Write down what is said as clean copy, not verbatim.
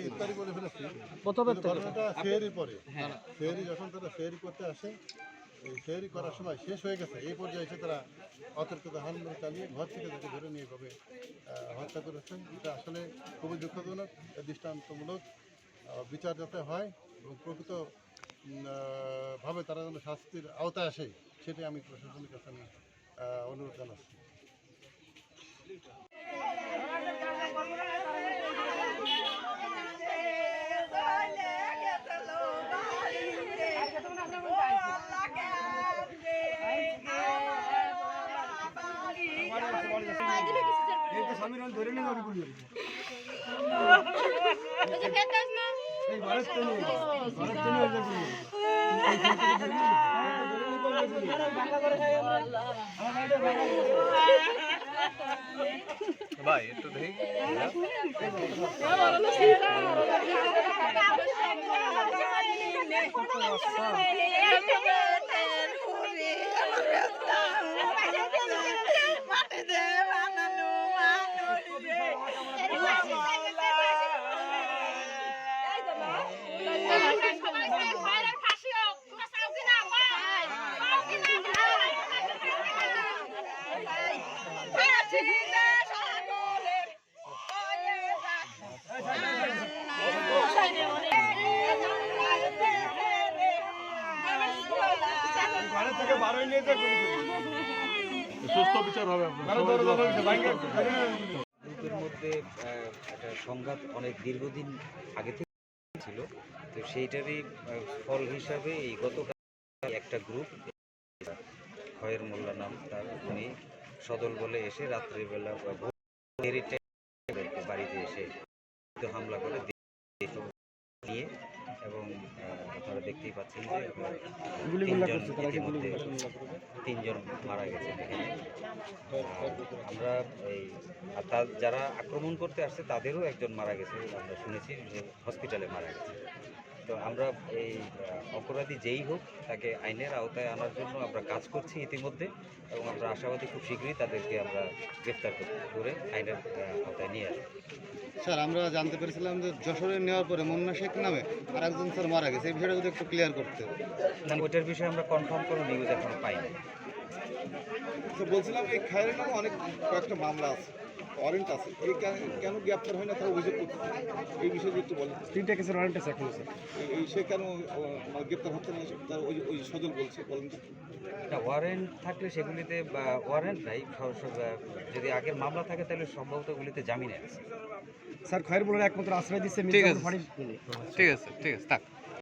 ইফতারি করে ফেলেছি। প্রথমে ঘটনাটা সেহরির পরে, সেহরি যখন তারা সেহরি করতে আসে, এই সেহরি করার সময় শেষ হয়ে গেছে, এই পর্যায়ে এসে তারা অতর্কিত হামলা চালিয়ে ঘর থেকে তাকে ধরে নিয়ে এভাবে হত্যা করেছেন। এটা আসলে খুবই দুঃখজনক। দৃষ্টান্তমূলক বিচার যাতে হয় এবং প্রকৃত ভাবে তারা যেন শাস্তির আওতায় আসে, সেটাই আমি প্রশাসনের কাছে আমি অনুরোধ জানাচ্ছি। ভাই একটু দেখি সুস্থ বিচার হবে। গ্রুপের মধ্যে একটা সংঘাত অনেক দীর্ঘদিন আগে থেকে ছিল, তো সেইটারই ফল হিসাবে এই গতকাল একটা গ্রুপ, খয়ের মোল্লা নাম তার, উনি সদল বলে এসে রাত্রিবেলা বাড়িতে এসে হামলা করে নিয়ে, এবং আপনারা দেখতেই পাচ্ছেন যে তিনজন মারা গেছে এখানে। আমরা এই যারা আক্রমণ করতে আসছে তাদেরও একজন মারা গেছে, আমরা শুনেছি যে হসপিটালে মারা গেছে। তো আমরা এই অপরাধী যেই হোক তাকে আইনের আওতায় আনার জন্য আমরা কাজ করছি ইতিমধ্যে, এবং আমরা আশাবাদী খুব শীঘ্রই তাদেরকে আমরা গ্রেফতার করে আইনের আওতায় নিয়ে আসবো। স্যার, আমরা জানতে পেরেছিলাম যে যশোরে নেওয়ার পরে মুন্না শেখ নামে আর একজন স্যার মারা গেছে, এই বিষয়টা যদি একটু ক্লিয়ার করতে। না, ওইটার বিষয়ে আমরা কনফার্ম কোনো নিউজ এখন পাইনি। বলছিলাম এই খায়ের নামে অনেক কয়েকটা মামলা আছে, ওয়ারেন্ট আছে, এই কেন গ্রেপ্তার হয় না তার অভিযোগ করতে, এই বিষয়ে একটু বলেন। 3টা কেসের ওয়ারেন্ট আছে এখন স্যার, এই সে কেন গ্রেপ্তার হচ্ছে না তার ওই সজল বলছে, বলেন তো। ওয়ারেন্ট থাকলে সেগুলিতে, বা ওয়ারেন্ট নাই, যদি আগের মামলা থাকে তাহলে সম্ভবত ওগুলিতে জামিনে আছে। স্যার খয়ের বলার একমাত্র আশ্রয় দিচ্ছে। ঠিক আছে, ঠিক আছে, ঠিক আছে, থাক।